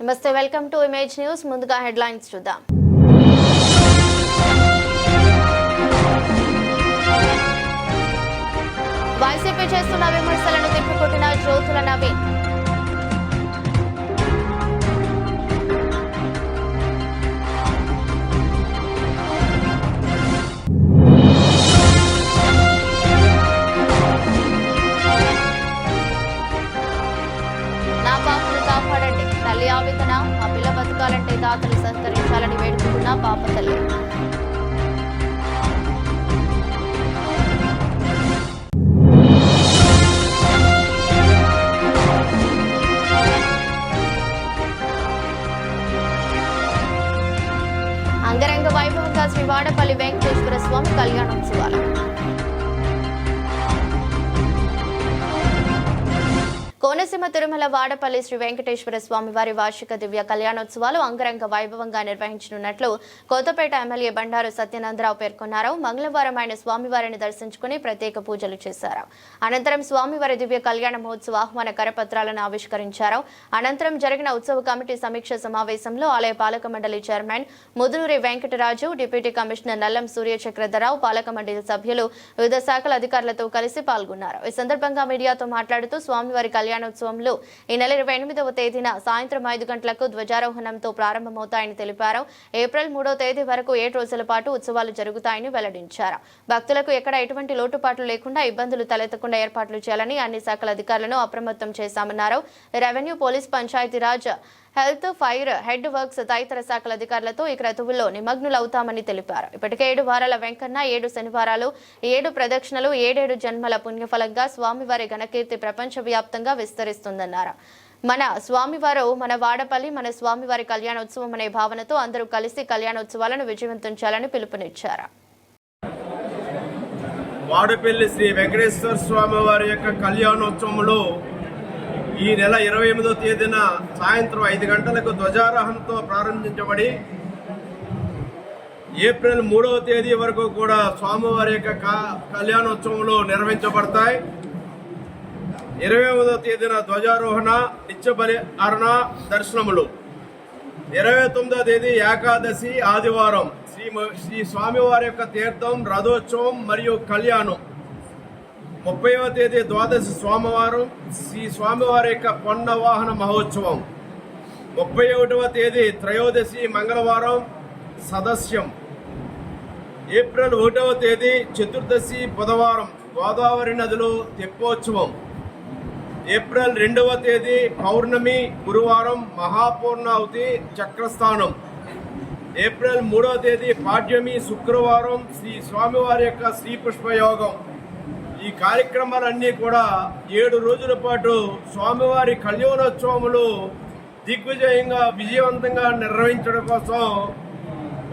నమస్తే, welcome to image news. ముందుగా headlines చూద్దాం. వైసీపీ చేస్తున్న విమర్శలను తిప్పికొట్టిన జ్యోతుల నవీన్. కాపాడండి తల్లి ఆవేదన, మా పిల్ల బతకాలంటే దాతలు సహకరించాలని వేడుకున్న పాప తల్లి. అంగరంగ వైభవంగా శ్రీ వాడపల్లి వెంకటేశ్వర స్వామి కళ్యాణోత్సవాలు. కోనసీమ తిరుమల వాడపల్లి శ్రీ వెంకటేశ్వర స్వామి వారి వార్షిక దివ్య కళ్యాణోత్సవాలు అంగరంగ వైభవంగా నిర్వహించనున్నట్లు కొత్తపేట ఎమ్మెల్యే బండారు సత్యనందరావు పేర్కొన్నారు. మంగళవారం ఆయన స్వామివారిని దర్శించుకుని ప్రత్యేక పూజలు చేశారు. అనంతరం స్వామివారి దివ్య కళ్యాణ మహోత్సవ ఆహ్వాన కరపత్రాలను ఆవిష్కరించారు. అనంతరం జరిగిన ఉత్సవ కమిటీ సమీక్ష సమావేశంలో ఆలయ పాలక మండలి chairman Mudunuri Venkataraju, deputy commissioner Nallam Suryachakradhararao, పాలక మండలి సభ్యులు, వివిధ శాఖల అధికారులతో కలిసి పాల్గొన్నారు. ఈ సందర్భంగా మీడియాతో మాట్లాడుతూ స్వామివారి కళ్యాణోత్సవంలో ఈ నెల 28వ తేదీన సాయంత్రం 5 గంటలకు ధ్వజారోహణంతో ప్రారంభమవుతాయని తెలిపారు. ఏప్రిల్ 3వ తేదీ వరకు 7 రోజుల పాటు ఉత్సవాలు జరుగుతాయని వెల్లడించారు. భక్తులకు ఎక్కడ ఎటువంటి లోటుపాట్లు లేకుండా ఇబ్బందులు తలెత్తకుండా ఏర్పాట్లు చేయాలని అన్ని శాఖల అధికారులను అప్రమత్తం చేశామన్నారు. Revenue, police, Panchayati Raj, health, fire, head works తదితర శాఖల అధికారులతో ఈ క్రతువుల్లో నిమగ్నులవుతామని తెలిపారు. ఇప్పటికే 7 వారాల వెంకన్న, 7 శనివారాలు, 7 ప్రదక్షిణలు, 7 జన్మల పుణ్యఫలంగా స్వామివారి ఘనకీర్తి ప్రపంచవ్యాప్తంగా విస్తరిస్తుందన్నారు. మన స్వామివారు మన వాడపల్లి, మన స్వామివారి కళ్యాణోత్సవం అనే భావనతో అందరూ కలిసి కళ్యాణోత్సవాలను విజయవంతం చేయాలని పిలుపునిచ్చారు. వాడపల్లి శ్రీ వెంకటేశ్వర స్వామి వారి యొక్క కళ్యాణోత్సవంలో ఈ నెల 28వ తేదీన సాయంత్రం 5 గంటలకు ధ్వజారోహణంతో ప్రారంభించబడి ఏప్రిల్ 3వ తేదీ వరకు కూడా స్వామివారి యొక్క కళ్యాణోత్సవంలో నిర్వహించబడతాయి. 28వ తేదీన ధ్వజారోహణ, నిత్యబలి అర్ణ దర్శనములు. 29వ తేదీ ఏకాదశి ఆదివారం శ్రీ స్వామివారి యొక్క తీర్థం, రథోత్సవం మరియు కళ్యాణం. 30వ తేదీ ద్వాదశి సోమవారం శ్రీ స్వామివారి యొక్క కొండ వాహన మహోత్సవం. 31వ తేదీ త్రయోదశి మంగళవారం సదస్యం. ఏప్రిల్ 1వ తేదీ చతుర్దశి బుధవారం గోదావరి నదిలో తెప్పోత్సవం. ఏప్రిల్ 2వ తేదీ పౌర్ణమి గురువారం మహాపూర్ణావతి చక్రస్థానం. ఏప్రిల్ 3వ తేదీ పాడ్యమి శుక్రవారం శ్రీ స్వామివారి యొక్క శ్రీ పుష్పయోగం. ఈ కార్యక్రమాలన్నీ కూడా 7 రోజుల పాటు స్వామివారి కళ్యాణోత్సవములు దిగ్విజయంగా విజయవంతంగా నిర్వహించడం కోసం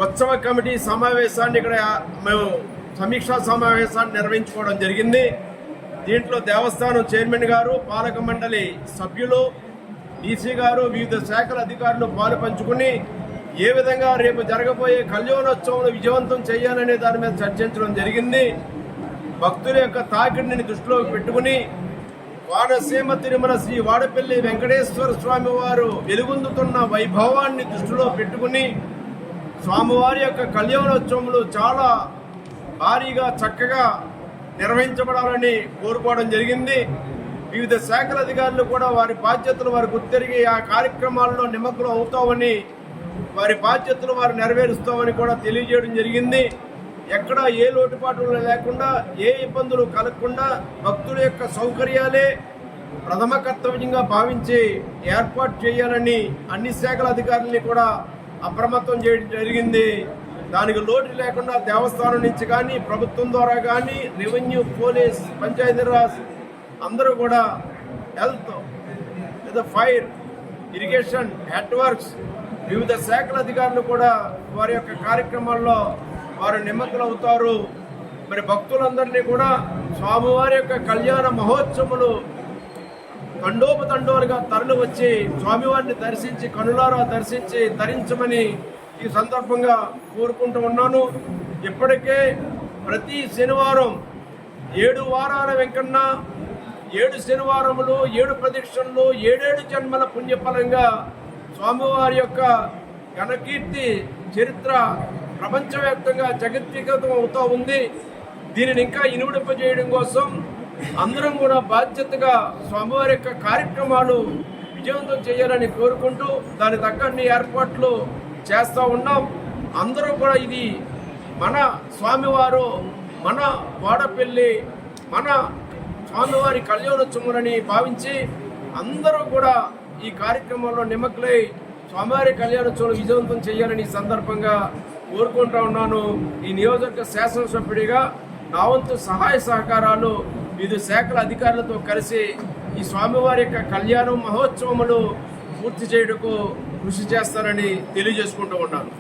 ఉత్సవ కమిటీ సమావేశాన్ని ఇక్కడ మేము సమీక్షా సమావేశాన్ని నిర్వహించుకోవడం జరిగింది. దీంట్లో దేవస్థానం చైర్మన్ గారు, పాలక మండలి సభ్యులు, డీసీ గారు, వివిధ శాఖల అధికారులు పాలు పంచుకుని ఏ విధంగా రేపు జరగబోయే కళ్యాణోత్సవం విజయవంతం చేయాలనే దాని మీద చర్చించడం జరిగింది. భక్తుల యొక్క తాకిడిని దృష్టిలో పెట్టుకుని కోనసీమ తిరుమల శ్రీ వాడపల్లి వెంకటేశ్వర స్వామి వారు వెలుగొందుతున్న వైభవాన్ని దృష్టిలో పెట్టుకుని స్వామివారి యొక్క కళ్యాణోత్సవములు చాలా భారీగా చక్కగా నిర్వహించబడాలని కోరుకోవడం జరిగింది. వివిధ శాఖల అధికారులు కూడా వారి బాధ్యతలు వారు గుర్తెరిగి ఆ కార్యక్రమాల్లో నిమగ్నం అవుతామని, వారి బాధ్యతలు వారు నెరవేరుస్తామని కూడా తెలియజేయడం జరిగింది. ఎక్కడ ఏ లోటుపాట్లు లేకుండా, ఏ ఇబ్బందులు కలగకుండా భక్తుల యొక్క సౌకర్యాలే ప్రథమ కర్తవ్యంగా భావించి ఏర్పాటు చేయాలని అన్ని శాఖల అధికారులని కూడా అప్రమత్తం చేయడం జరిగింది. దానికి లోటు లేకుండా దేవస్థానం నుంచి కానీ, ప్రభుత్వం ద్వారా కానీ, రెవెన్యూ, పోలీస్, పంచాయతీరాజ్ అందరూ కూడా, health, fire, irrigation, head works వివిధ శాఖల అధికారులు కూడా వారి యొక్క కార్యక్రమాల్లో వారు నిమగ్నం అవుతారు. మరి భక్తులందరినీ కూడా స్వామివారి యొక్క కళ్యాణ మహోత్సవములు తండోపతండోలుగా తరలి వచ్చి స్వామివారిని దర్శించి కనులారా దర్శించి ధరించమని ఈ సందర్భంగా కోరుకుంటూ ఉన్నాను. ఇప్పటికే ప్రతి శనివారం 7 వారాల వెంకన్న, 7 శనివారములు, 7 ప్రదక్షిణలు, 7 జన్మల పుణ్యఫలంగా స్వామివారి యొక్క ఘనకీర్తి చరిత్ర ప్రపంచవ్యాప్తంగా జగద్విఖ్యాతం అవుతూ ఉంది. దీనిని ఇంకా ఇనుమడింపజేయడం కోసం అందరం కూడా బాధ్యతగా స్వామివారి యొక్క కార్యక్రమాలు విజయవంతం చేయాలని కోరుకుంటూ దాని తగ్గన్ని ఏర్పాట్లు చేస్తూ ఉన్నాం. అందరూ కూడా ఇది మన స్వామివారు, మన వాడపల్లి, మన స్వామివారి కళ్యాణోత్సవమని భావించి అందరూ కూడా ఈ కార్యక్రమంలో నిమగ్నై స్వామివారి కళ్యాణోత్సవం విజయవంతం చేయాలని ఈ సందర్భంగా కోరుకుంటూ ఉన్నాను. ఈ నియోజకవర్గ శాసనసభ్యుడిగా నా వంతు సహాయ సహకారాలు వివిధ శాఖల అధికారులతో కలిసి ఈ స్వామివారి యొక్క కళ్యాణం మహోత్సవములు పూర్తి చేయడానికి కృషి చేస్తారని తెలియజేసుకుంటూ ఉన్నాను.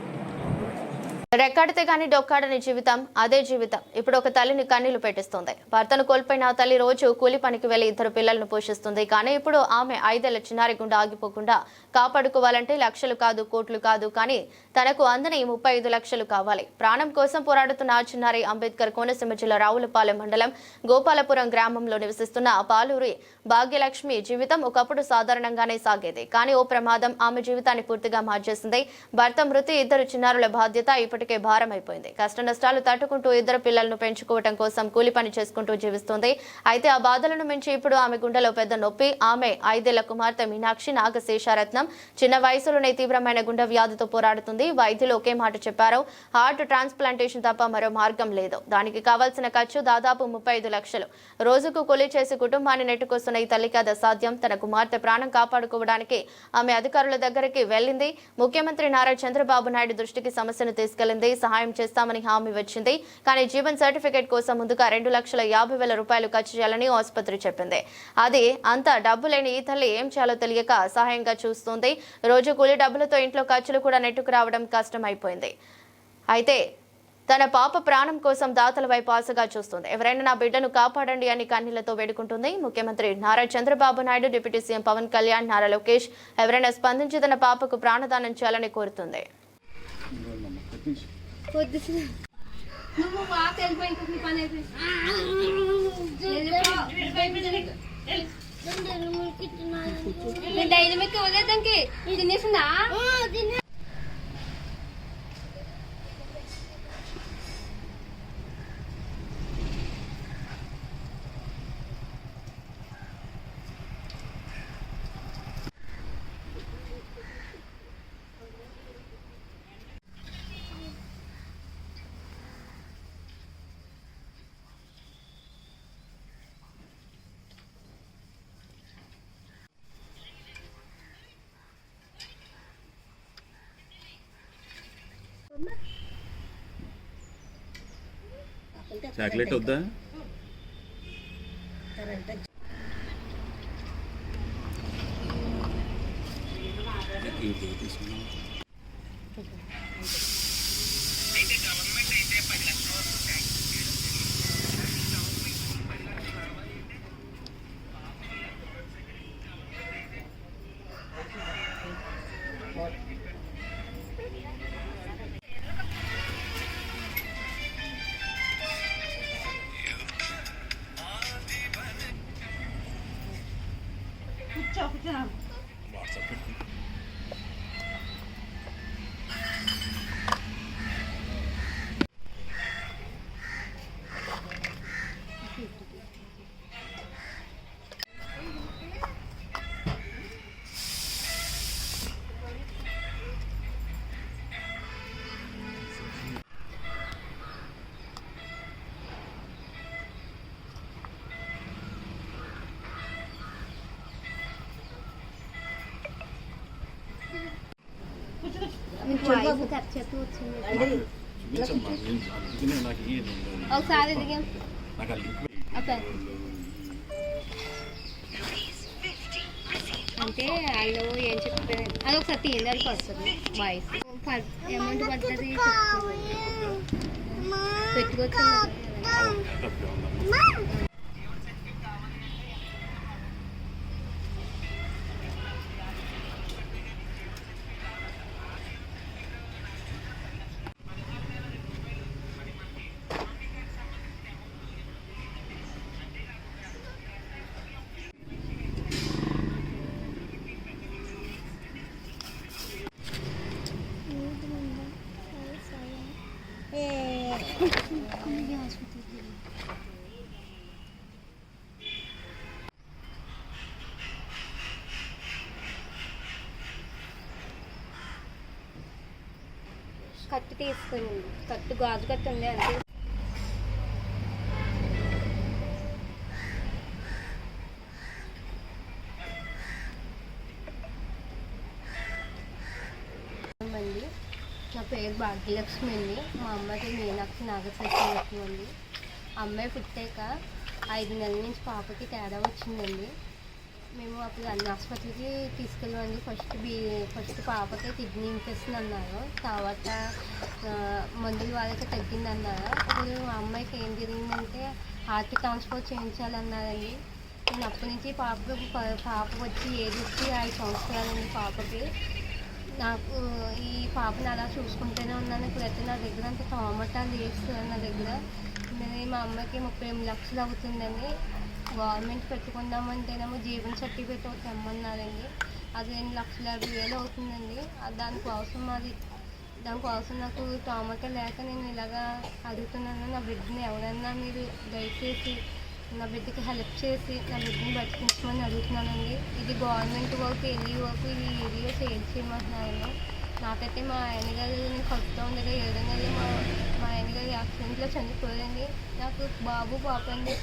రెక్కాడితే కానీ డొక్కాడని జీవితం అదే జీవితం. ఇప్పుడు ఒక తల్లిని కన్నీళ్లు పెట్టిస్తుంది. భర్తను కోల్పోయిన ఆ తల్లి రోజు కూలి పనికి వెళ్లి 2 పిల్లలను పోషిస్తుంది. కానీ ఇప్పుడు ఆమె 5 ఏళ్ల చిన్నారి గుండె ఆగిపోకుండా కాపాడుకోవాలంటే లక్షలు కాదు, కోట్లు కాదు, కానీ తనకు అందని 35 లక్షలు కావాలి. ప్రాణం కోసం పోరాడుతున్న ఆ చిన్నారి అంబేద్కర్ కోనసీమ జిల్లా రావులపాలెం మండలం గోపాలపురం గ్రామంలో నివసిస్తున్న పాలూరి భాగ్యలక్ష్మి జీవితం ఒకప్పుడు సాధారణంగానే సాగేది. కానీ ఓ ప్రమాదం ఆమె జీవితాన్ని పూర్తిగా మార్చేసింది. భర్త మృతి, 2 చిన్నారుల బాధ్యత ఇప్పటికే భారం అయిపోయింది. కష్ట నష్టాలు తట్టుకుంటూ 2 పిల్లలను పెంచుకోవడం కోసం కూలి పని చేసుకుంటూ జీవిస్తుంది. అయితే ఆ బాధలను మించి ఇప్పుడు ఆమె గుండెలో పెద్ద నొప్పి. ఆమె 5 ఏళ్ల కుమార్తె మీనాక్షి నాగశేషారత్నం చిన్న వయసులోనే తీవ్రమైన గుండె వ్యాధితో పోరాడుతుంది. వైద్యులు ఒకే మాట చెప్పారు, హార్ట్ ట్రాన్స్ప్లాంటేషన్ తప్ప మరో మార్గం లేదు. దానికి కావాల్సిన ఖర్చు దాదాపు 35 లక్షలు. రోజుకు కూలి చేసి కుటుంబాన్ని నెట్టుకొస్తున్న ఈ తల్లికి అది అసాధ్యం. తన కుమార్తె ప్రాణం కాపాడుకోవడానికి ఆమె అధికారుల దగ్గరికి వెళ్లింది. ముఖ్యమంత్రి నారా చంద్రబాబు నాయుడు దృష్టికి సమస్యను తీసుకెళ్లింది. సహాయం చేస్తామని హామీ వచ్చింది. కానీ జీవన్ సర్టిఫికేట్ కోసం ముందుగా 2,50,000 రూపాయలు ఖర్చు చేయాలని ఆసుపత్రి చెప్పింది. అది అంత డబ్బు లేని ఈ తల్లి ఏం చేయాలో తెలియక సహాయంగా చూస్తుంది. రోజు కూలి డబ్బులతో ఇంట్లో ఖర్చులు కూడా నెట్టుకు రావడం కష్టం అయిపోయింది. అయితే తన పాప ప్రాణం కోసం దాతల వైపు ఆశగా చూస్తుంది. ఎవరైనా నా బిడ్డను కాపాడండి అని కన్నీళ్లతో వేడుకుంటుంది. ముఖ్యమంత్రి నారా చంద్రబాబు నాయుడు, డిప్యూటీ సీఎం పవన్ కళ్యాణ్, నారా లోకేష్ ఎవరైనా స్పందించి తన పాపకు ప్రాణదానం చేయాలని కోరుతుంది. చాక్లెట్ వద్దా? ఒకసారి అంటే వాళ్ళు ఏం చెప్తారు అది ఒకసారి తీయడానికి వస్తుంది వాయిస్ అమౌంట్ పడుతుంది పెట్టుకోవచ్చు. కత్తి తీసుకుని కత్తి గాజు కత్తి ఉంది అంతే. అండి నా పేరు భాగ్యలక్ష్మి అండి. మా అమ్మకి మీనాక్షి నాగశేషలక్ష్మి అండి. అమ్మాయి పుట్టాక 5 నెలల నుంచి పాపకి తేడా వచ్చిందండి. మేము అప్పుడు అన్ని ఆసుపత్రికి తీసుకెళ్ళామండి. ఫస్ట్ పాపకి కిడ్నీ ఇన్ఫెక్షన్ అన్నారు. తర్వాత మందుల వాళ్ళకి తగ్గింది అన్నారు. ఇప్పుడు మా అమ్మాయికి ఏం జరిగిందంటే హార్ట్ ట్రాన్స్ఫర్ చేయించాలన్నారండి. నేను అప్పటి నుంచి పాప వచ్చి ఏజ్ వచ్చి 5 సంవత్సరాలండి పాపకి. నాకు ఈ పాపని అలా చూసుకుంటూనే ఉన్నాను. ఇప్పుడైతే నా దగ్గర అంత టమాటాలు వేస్తున్నాను నా దగ్గర. మా అమ్మకి 38 లక్షలు అవుతుందండి. గవర్నమెంట్ పెట్టుకుందామంటేనేమో జీవన సర్టిఫికేట్ ఒకటి తెమ్మన్నారండి. అది 2,50,000 అవుతుందండి. దానికోసం నాకు టమాటా లేక నేను ఇలాగా అడుగుతున్నాను. నా బిడ్డని ఎవరైనా మీరు దయచేసి నా బిడ్డకి హెల్ప్ చేసి నా బిడ్డని బతికించమని అడుగుతున్నానండి. ఇది గవర్నమెంట్ వరకు వెళ్ళి వరకు ఈ ఏరియా సేల్ చేయమంటున్నాను. నాకైతే మా ఆయన గారు నేను కలుపుతూ ఉండగా 7 నెలలు మా ఆయన గారు యాక్సిడెంట్లో చనిపోయారండి. నాకు బాబు పాప అండి.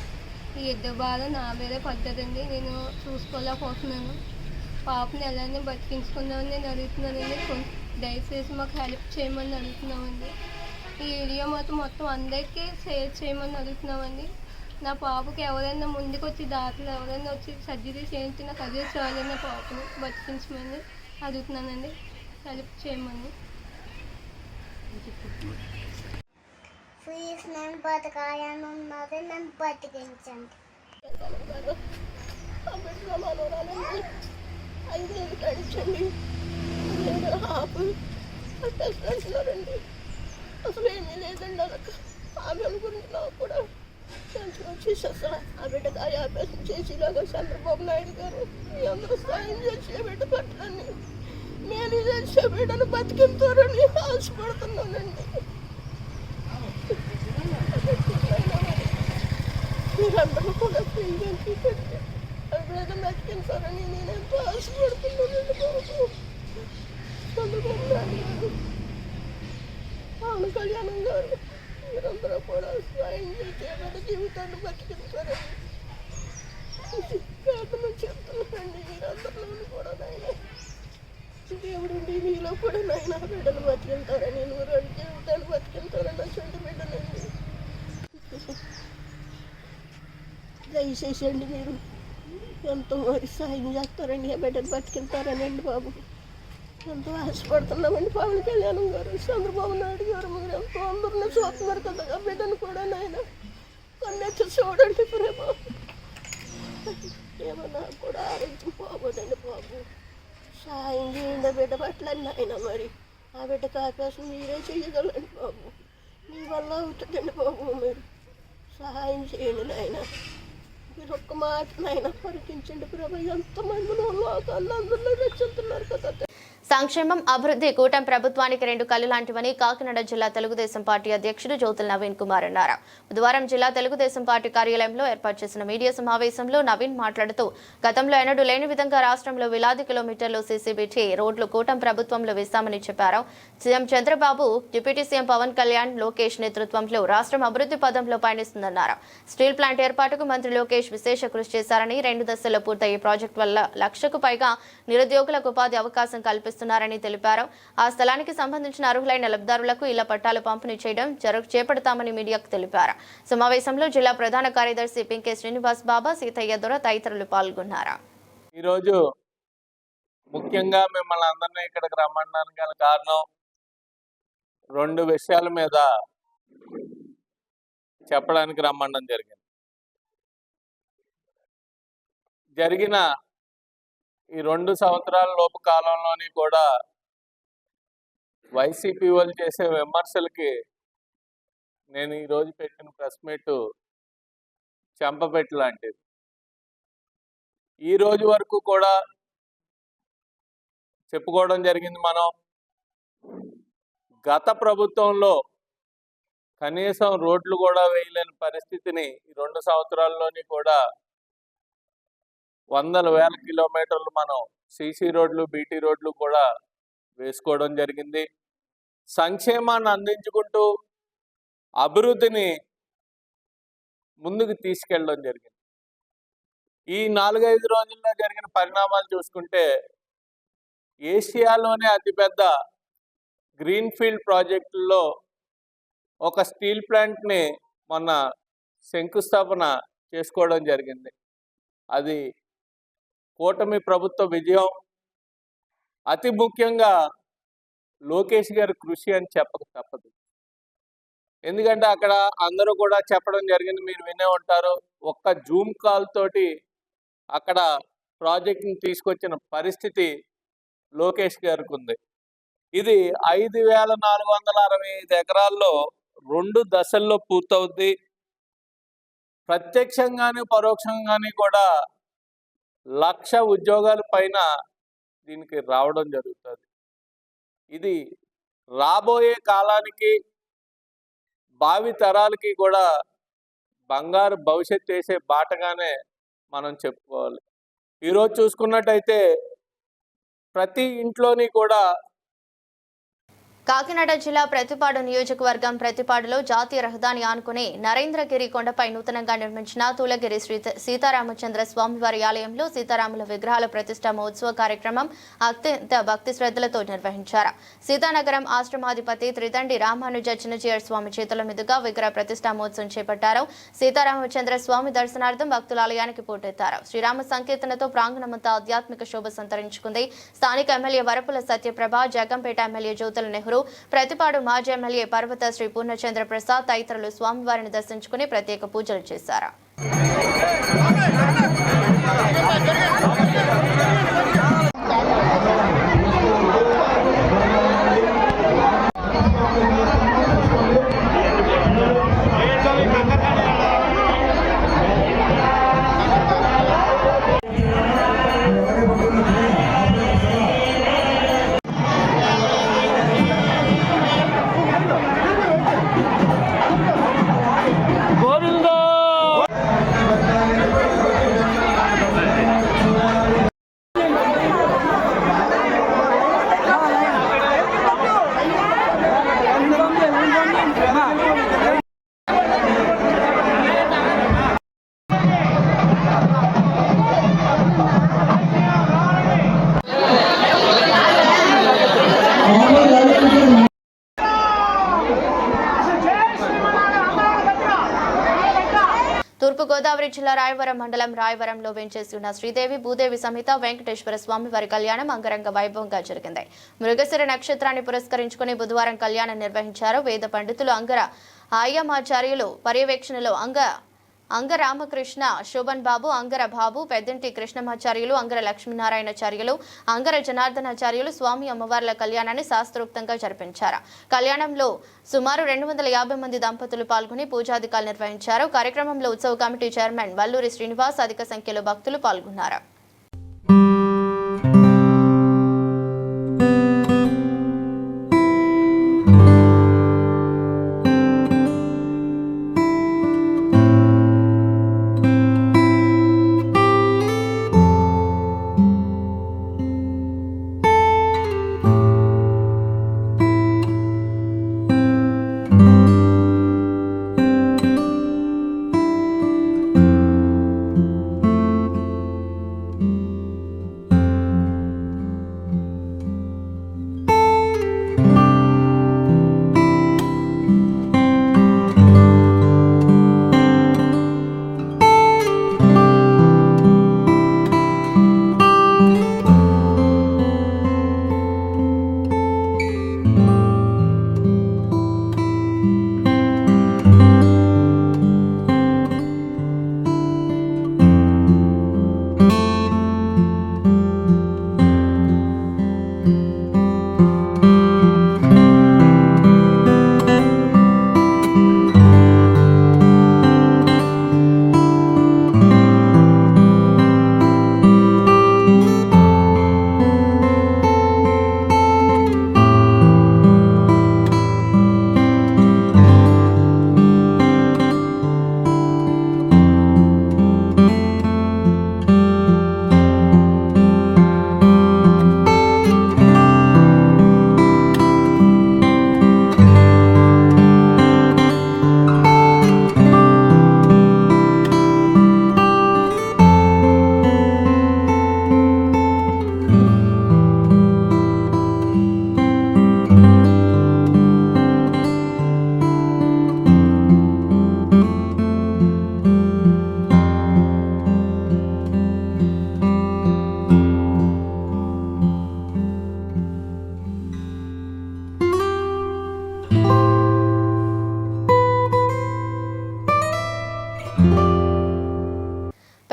ఈ 2 బాధ నా మీదే పడ్డదండి. నేను చూసుకోలేకపోతున్నాను. పాపని ఎలానే బతికించుకుందామని నేను అడుగుతున్నానండి. దయచేసి మాకు హెల్ప్ చేయమని అడుగుతున్నామండి. ఈ ఏరియా మొత్తం అందరికీ షేర్ చేయమని అడుగుతున్నామండి. నా పాపకి ఎవరైనా ముందుకు వచ్చి దాతలు ఎవరైనా వచ్చి సర్జరీ చేయించి నాకు అదే చాలని నా పాపని బతికించమని అడుగుతున్నానండి. హెల్ప్ చేయమని. ప్లీజ్ నన్ను బతకాలని ఉన్నది, నన్ను బతికించండి. 5 ఏళ్ళు గడిచండి. అంటున్నారండి. అసలు ఏమీ లేదండి. అలాగ ఆమె గురించి నాకు కూడా టెన్షన్ వచ్చేసి అసలు ఆ బిడ్డకు ఆపరేషన్ చేసేలాగా చంద్రబాబు నాయుడు గారు మీ అందరూ సాయం చేసి బిడ్డ పట్టడాన్ని నేను చేసే బిడ్డను బతికింతారని ఆశపడుతున్నానండి. మీరందరూ కూడా ప్రియంకి పెట్టి బిడ్డ బతికింతారని నేను ఎంతో ఆశపడుతున్నానండి. బాబు చంద్రబాబు నాయుడు గారు, పవన్ కళ్యాణ్ గారు మీరందరూ కూడా సాయం చేసే బిడ్డ జీవితాన్ని బతికించారని ప్రార్థన చెప్తున్నానండి. మీరందరిలోనూ కూడా నాయన దేవుడండి మీలో కూడా నాయన బిడ్డను బతికింటారని, నువ్వు 2 జీవితాలు బతికింటారని అటువంటి బిడ్డనండి. దయచేసి అండి మీరు ఎంతో మరి సాయం చేస్తారండి. ఆ బిడ్డను బతికింటారనండి బాబు. ఎంతో ఆశపడుతున్నామండి. పవన్ కళ్యాణ్ గారు, చంద్రబాబు నాయుడు గారు మీరు ఎంతో అందరినీ చూస్తున్నారు కదా. ఆ బిడ్డను కూడా నాయన కొన్నెచ్చి చూడండి ప్రభు. ఏమన్నా కూడా ఆరోగ్యం పోకూడదండి బాబు. సాయం చేయండి ఆ బిడ్డ పట్లని ఆయన. మరి ఆ బిడ్డకు ఆపేసం మీరే చేయగలండి బాబు. మీ వల్ల అవుతుందండి బాబు. మీరు సహాయం చేయండి నాయన. మీరు ఒక్క మాట నాయన పరికించండి ప్రభు. ఎంతమంది లోకాన్ని అందరిలో రక్షిస్తున్నారు కదా. సంక్షేమం అభివృద్ధి కూటమి ప్రభుత్వానికి 2 కళ్ళు లాంటివని కాకినాడ జిల్లా తెలుగుదేశం పార్టీ అధ్యక్షుడు జ్యోతుల నవీన్ కుమార్ అన్నారు. బుధవారం జిల్లా తెలుగుదేశం పార్టీ కార్యాలయంలో ఏర్పాటు చేసిన మీడియా సమావేశంలో నవీన్ మాట్లాడుతూ గతంలో ఎన్నడూ లేని విధంగా రాష్ట్రంలో వేలాది కిలోమీటర్లు సీసీబీటీ రోడ్లు కూటమి ప్రభుత్వంలో వేశామని చెప్పారు. CM Chandrababu, deputy CM Pawan Kalyan, Lokesh నేతృత్వంలో రాష్ట్రం అభివృద్ధి పదంలో పయనిస్తుందన్నారు. స్టీల్ ప్లాంట్ ఏర్పాటుకు మంత్రి లోకేష్ విశేష కృషి చేశారని, 2 దశల్లో పూర్తయ్యే ప్రాజెక్టు వల్ల 1,00,000కు పైగా నిరుద్యోగులకు ఉపాధి అవకాశం కల్పిస్తున్నారని తెలిపారు. ఆ స్థలానికి సంబంధించిన అర్హులైన లబ్ధిదారులకు ఇళ్ల పట్టాలు పంపిణీ చేయడం చేపడతామని మీడియాకు తెలిపారు. సమావేశంలో జిల్లా ప్రధాన కార్యదర్శి పింకే శ్రీనివాస్ బాబా, సీతయ్య దొర తదితరులు పాల్గొన్నారు. ఈరోజు ముఖ్యంగా మిమ్మల్ని అందరినీ ఇక్కడికి రమ్మడానికి గల కారణం 2 విషయాల మీద చెప్పడానికి రమ్మడం జరిగింది. జరిగిన ఈ 2 సంవత్సరాల లోపు కాలంలోని కూడా వైసీపీ వాళ్ళు చేసే విమర్శలకి నేను ఈరోజు పెట్టిన ప్రెస్ మీట్ చెంపపెట్టు లాంటిది. ఈ రోజు వరకు కూడా చెప్పుకోవడం జరిగింది. మనం గత ప్రభుత్వంలో కనీసం రోడ్లు కూడా వేయలేని పరిస్థితిని ఈ 2 సంవత్సరాల్లోని కూడా వందల వేల కిలోమీటర్లు మనం సీసీ రోడ్లు, బీటీ రోడ్లు కూడా వేసుకోవడం జరిగింది. సంక్షేమాన్ని అందించుకుంటూ అభివృద్ధిని ముందుకు తీసుకెళ్ళడం జరిగింది. ఈ 4-5 రోజుల్లో జరిగిన పరిణామాలు చూసుకుంటే ఏషియాలోనే అతిపెద్ద గ్రీన్ఫీల్డ్ ప్రాజెక్టుల్లో ఒక స్టీల్ ప్లాంట్ని మొన్న శంకుస్థాపన చేసుకోవడం జరిగింది. అది కూటమి ప్రభుత్వ విజయం. అతి ముఖ్యంగా లోకేష్ గారి కృషి అని చెప్పక తప్పదు. ఎందుకంటే అక్కడ అందరూ కూడా చెప్పడం జరిగింది, మీరు వినే ఉంటారు, ఒక్క జూమ్ కాల్ తోటి అక్కడ ప్రాజెక్ట్ని తీసుకొచ్చిన పరిస్థితి లోకేష్ గారికి ఉంది. ఇది 5,465 ఎకరాల్లో 2 దశల్లో పూర్తవుద్ది. ప్రత్యక్షంగాను పరోక్షంగాను కూడా 1,00,000 ఉద్యోగాల పైన దీనికి రావడం జరుగుతుంది. ఇది రాబోయే కాలానికి, భావి తరాలకి కూడా బంగారు భవిష్యత్తు వేసే బాటగానే మనం చెప్పుకోవాలి. ఈరోజు చూసుకున్నట్టయితే ప్రతి ఇంట్లోని కూడా కాకినాడ జిల్లా ప్రతిపాడు నియోజకవర్గం ప్రతిపాడులో జాతీయ రహదారి ఆనుకుని నరేంద్రగిరి కొండపై నూతనంగా నిర్మించిన తూలగిరి శ్రీ సీతారామచంద్ర స్వామివారి ఆలయంలో సీతారాముల విగ్రహాల ప్రతిష్ఠ మహోత్సవ కార్యక్రమం అత్యంత భక్తి శ్రద్ధలతో నిర్వహించారు. సీతానగరం ఆశ్రమాధిపతి త్రిదండి రామానుజ చిన్నజీయర్ స్వామి చేతుల మీదుగా విగ్రహ ప్రతిష్ఠ మహోత్సవం చేపట్టారు. సీతారామచంద్ర స్వామి దర్శనార్థం భక్తుల ఆలయానికి పోటెత్తారు. శ్రీరామ సంకీర్తనతో ప్రాంగణమంతా ఆధ్యాత్మిక శోభ సంతరించుకుంది. స్థానిక ఎమ్మెల్యే వరపుల సత్యప్రభ, జగంపేట ఎమ్మెల్యే జ్యోతుల నెహ్రూ, ప్రతిపాడు మాజీ ఎమ్మెల్యే పర్వత శ్రీ పూర్ణచంద్ర ప్రసాద్ తదితరులు స్వామివారిని దర్శించుకుని ప్రత్యేక పూజలు చేశారు. తూర్పుగోదావరి జిల్లా రాయవరం మండలం రాయవరంలో వెంచేసి ఉన్న శ్రీదేవి భూదేవి సమేత వెంకటేశ్వర స్వామి వారి కళ్యాణం అంగరంగ వైభవంగా జరిగింది. మృగశిర నక్షత్రాన్ని పురస్కరించుకుని బుధవారం కళ్యాణం నిర్వహించారు. వేద పండితులు అంగర ఆయమాచార్యులు పర్యవేక్షణలో అంగ రామకృష్ణ శోభన్ బాబు, అంగర బాబు, పెద్దంటి కృష్ణమాచార్యులు, అంగర లక్ష్మీనారాయణాచార్యులు, అంగర జనార్దనాచార్యులు స్వామి అమ్మవార్ల కళ్యాణాన్ని శాస్త్రోక్తంగా జరిపించారు. కళ్యాణంలో సుమారు 250 మంది దంపతులు పాల్గొని పూజాధికారులు నిర్వహించారు. కార్యక్రమంలో ఉత్సవ కమిటీ చైర్మన్ వల్లూరి శ్రీనివాస్ అధిక సంఖ్యలో భక్తులు పాల్గొన్నారు.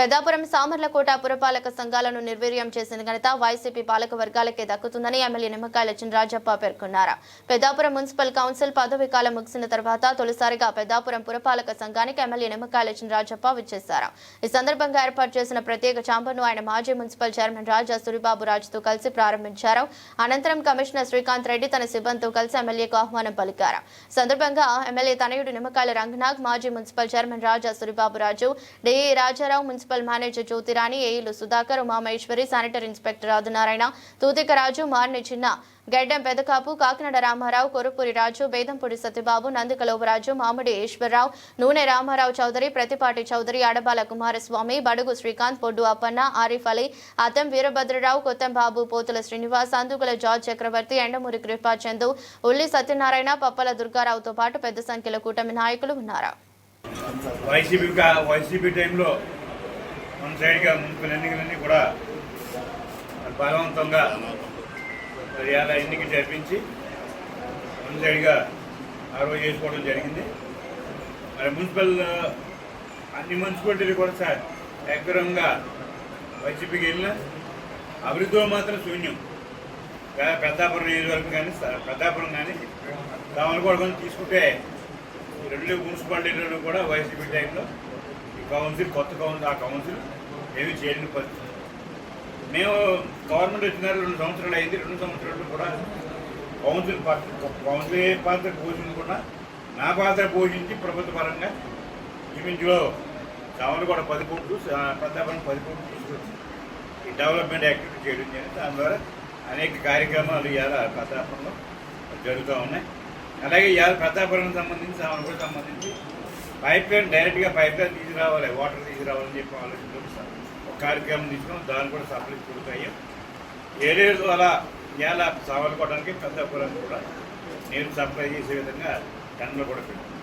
పెద్దాపురం సామర్లకోట పురపాలక సంఘాలను నిర్వీర్యం చేసిన ఘనత వైసీపీ పాలక వర్గాలకే దక్కుతుందని ఎమ్మెల్యే నిమ్మకాయల చినరాజప్ప పేర్కొన్నారు. పెద్దాపురం మున్సిపల్ కౌన్సిల్ పదవి కాలం ముగిసిన తర్వాత తొలిసారిగా పెద్దాపురం పురపాలక సంఘానికి ఎమ్మెల్యే నిమ్మకాయల చినరాజప్ప విచ్చేశారు. ఈ సందర్భంగా ఏర్పాటు చేసిన ప్రత్యేక ఛాంబర్ను ఆయన మాజీ మున్సిపల్ చైర్మన్ రాజా సూరిబాబు రాజుతో కలిసి ప్రారంభించారు. అనంతరం కమిషనర్ శ్రీకాంత్ రెడ్డి తన సిబ్బందితో కలిసి ఎమ్మెల్యేకు ఆహ్వానం పలికారు. సందర్భంగా ఎమ్మెల్యే తనయుడు నిమ్మకాయల రంగనాథ్, మాజీ municipal chairman Raja Suribabu Raju, DE Rajarao, municipal manager Jyotirani, ఏఈలు సుధాకర్, ఉమామహేశ్వరి, శానిటరీ ఇన్స్పెక్టర్ ఆదినారాయణ, తూతికరాజు, మార్ని చిన్న, గెడ్డం పెదకాపు, కాకినాడ రామారావు, కొరుపూరి రాజు, బేదంపూడి సత్యబాబు, నందికలోవరాజు, మామిడి ఈశ్వరరావు, నూనె రామారావు చౌదరి, ప్రతిపాటి చౌదరి, అడబాల కుమారస్వామి, బడుగు శ్రీకాంత్, పొడ్డు అప్పన్న, ఆరిఫ్ అలీ, అతం వీరభద్రరావు, కొత్తంబాబు, పోతుల శ్రీనివాస్, అందుకుల జార్జ్ చక్రవర్తి, ఎండమూరి కృపాచందు, ఉల్లి సత్యనారాయణ, పప్పల దుర్గారావుతో పాటు పెద్ద సంఖ్యలో కూటమి నాయకులు ఉన్నారు. వైసీపీ టైంలో మన సైడ్గా మున్సిపల్ ఎన్నికలన్నీ కూడా బలవంతంగా ఇలా ఎన్నికలు జరిపించి మన సైడ్గా ఆరోగ్య చేసుకోవడం జరిగింది. మరి అన్ని మున్సిపాలిటీలు కూడా ఏకగ్రంగా వైసీపీకి వెళ్ళిన అభివృద్ధిలో మాత్రం శూన్యం. పెద్దాపురం నియోజకవర్గం కానీ పెద్దాపురం కానీ దామలకోట కానీ తీసుకుంటే రెండు మున్సిపాలిటీలను కూడా వైసీపీ టైంలో ఈ కౌన్సిల్ కొత్త కౌన్సిల్ ఆ కౌన్సిల్ ఏమి చేయని పరిస్థితి. మేము గవర్నమెంట్ వచ్చిన 2 సంవత్సరాలు అయింది. 2 సంవత్సరాలు కూడా కౌన్సిల్ పాత్ర పోషించకుండా నా పాత్ర పోషించి ప్రభుత్వ పరంగా ఇంచులో దామలకోట 10 కోట్లు, పెద్దాపురం 10 కోట్లు తీసుకొచ్చి ఈ డెవలప్మెంట్ యాక్టివిటీ చేయడం జరిగింది. దాని ద్వారా అనేక కార్యక్రమాలు ఇవాళ పెద్దాపురంలో జరుగుతూ ఉన్నాయి. అలాగే ఇవాళ పెద్దాపురం సంబంధించి దామలకోట సంబంధించి డైరెక్ట్గా పైప్ లైన్ తీసుకురావాలి, వాటర్ తీసుకురావాలని చెప్పి ఆలోచనతో ఒక కార్యక్రమం తీసుకుని దాన్ని కూడా సప్లై పూర్తయ్యాం. ఏరియాలో అలా ఇవాళ సావలకోవడానికి పెద్దాపురానికి కూడా నీరు సప్లై చేసే విధంగా టెండర్లు కూడా పెట్టాం.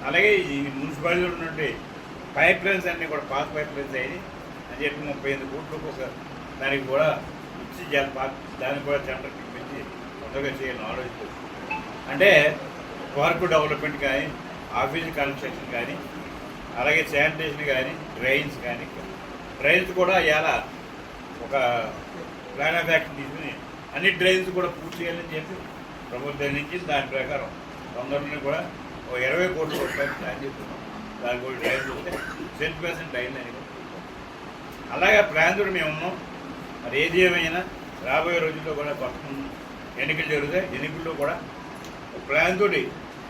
అలాగే ఈ మున్సిపాలిటీలో ఉన్నటువంటి పైప్ లైన్స్ అన్నీ కూడా పాత పైప్ లైన్స్ అయ్యి అని చెప్పి 35 కోట్లకు ఒక దానికి కూడా ఇచ్చి దానికి కూడా టెండర్ పిలిపించి కొత్తగా చేయాలని ఆలోచిస్తుంది. అంటే పార్కు డెవలప్మెంట్ కానీ, ఆఫీస్ కన్స్ట్రక్షన్ కానీ, అలాగే శానిటేషన్ కానీ, డ్రైన్స్ కూడా ఇవాళ ఒక ప్లాన్ ఆఫ్ యాక్షన్ తీసుకుని అన్ని డ్రైన్స్ కూడా పూర్తి చేయాలని చెప్పి ప్రభుత్వం నుంచి దాని ప్రకారం తొందరలో కూడా ఒక 20 కోట్ల రూపాయలు ప్లాన్ చేస్తున్నాం. దాని కూడా డ్రైన్స్ వస్తే 10% డ్రైన్ అని అలాగే ప్లాన్ కూడా మేము ఉన్నాం. మరి ఏది ఏమైనా రాబోయే రోజుల్లో కూడా కొత్త ఎన్నికలు జరుగుతాయి. ఎన్నికల్లో కూడా ప్లాన్ తోటి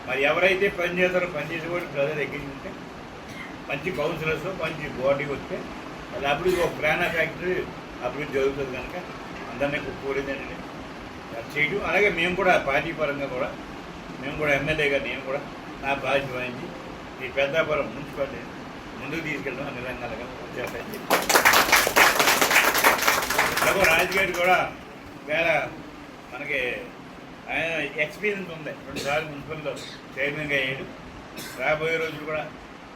మరి ఎవరైతే పనిచేసే కూడా ప్రజలు ఎక్కించుకుంటే మంచి కౌన్సిలర్స్ మంచి బాడీ వస్తే అది అభివృద్ధి ఒక ప్లాన్ ఆఫ్ యాక్టివిటీ అభివృద్ధి జరుగుతుంది కనుక అందరినీ కోరేదండి చేయడం. అలాగే మేము కూడా పార్టీ పరంగా కూడా మేము కూడా ఎమ్మెల్యేగా నేను కూడా నా బాధ్యత వహించి ఈ పెద్దాపురం మున్సిపాలిటీ ముందుకు తీసుకెళ్ళడం అన్ని రంగాలుగా వచ్చేస్తాయని చెప్పి రాజకీయాలు కూడా వేళ మనకి ఆయన ఎక్స్పీరియన్స్ ఉంది. 2 సార్లు మున్సిపల్లో చైర్మన్గా అయ్యాడు. రాబోయే రోజులు కూడా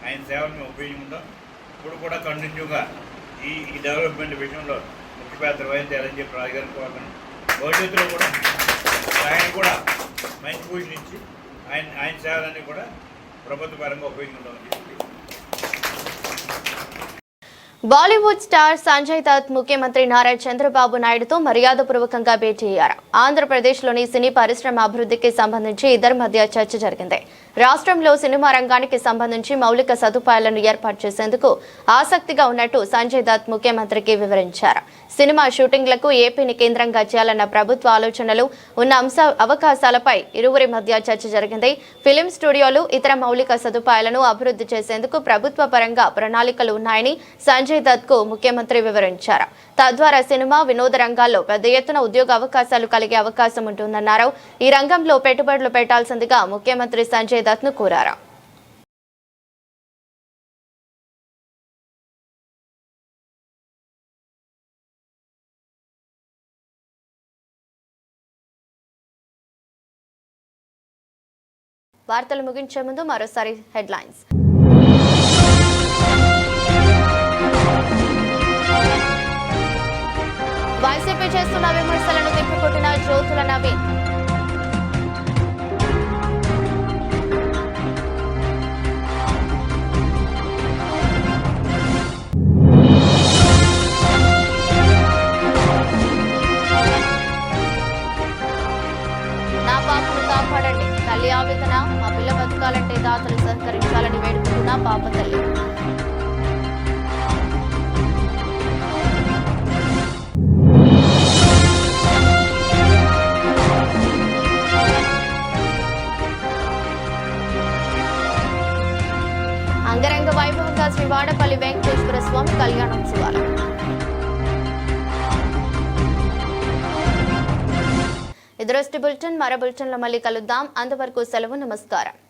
ఆయన సేవలను ఉపయోగించుకుంటాం. ఇప్పుడు కూడా కంటిన్యూగా ఈ డెవలప్మెంట్ విషయంలో ముఖ్య పాత్ర వహించాలని చెప్పి రాజుగారిని కోరుతున్నాను. భవిష్యత్తులో కూడా ఆయన కూడా మంచి పొజిషన్ ఇచ్చి ఆయన సేవలన్నీ కూడా ప్రభుత్వ పరంగా ఉపయోగించుకుంటామని చెప్పి బాలీవుడ్ స్టార్ సంజయ్ దత్ ముఖ్యమంత్రి నారా చంద్రబాబు నాయుడుతో మర్యాదపూర్వకంగా భేటీ అయ్యారు. ఆంధ్రప్రదేశ్లోని సినీ పరిశ్రమ అభివృద్ధికి సంబంధించి ఇద్దరి మధ్య చర్చ జరిగింది. రాష్ట్రంలో సినిమా రంగానికి సంబంధించి మౌలిక సదుపాయాలను ఏర్పాటు చేసేందుకు ఆసక్తిగా ఉన్నట్టు సంజయ్ దత్ ముఖ్యమంత్రికి వివరించారు. సినిమా షూటింగ్లకు ఏపీని కేంద్రంగా చేయాలన్న ప్రభుత్వ ఆలోచనలు ఉన్న అవకాశాలపై ఇరువురి మధ్య చర్చ జరిగింది. ఫిలిం స్టూడియోలు, ఇతర మౌలిక సదుపాయాలను అభివృద్ధి చేసేందుకు ప్రభుత్వ పరంగా ప్రణాళికలు ఉన్నాయని సంజయ్ దత్ కు ముఖ్యమంత్రి వివరించారు. తద్వారా సినిమా, వినోద రంగాల్లో పెద్ద ఎత్తున ఉద్యోగ అవకాశాలు కలిగే అవకాశం ఉంటుందన్నారు. ఈ రంగంలో పెట్టుబడులు పెట్టాల్సిందిగా ముఖ్యమంత్రి సంజయ్ దత్ ను కోరారు. వార్తలు ముగించే ముందు మరోసారి హెడ్లైన్స్. వైసీపీ చేస్తున్న విమర్శలను తిప్పికొట్టిన జ్యోతుల నవీన్. కాపాడండి. తల్లి ఆవేదన, మా పిల్ల బతకాలంటే దాతలు సహకరించాలని వేడుకుంటున్న పాప తల్లి. అంగరంగ వైభవంగా శ్రీ వాడపల్లి వెంకటేశ్వర స్వామి కళ్యాణోత్సవాలు. ఇదరొష్టి బులెటిన్. మరో బులెటిన్లో మళ్ళీ కలుద్దాం. అంతవరకు సెలవు. నమస్కారం.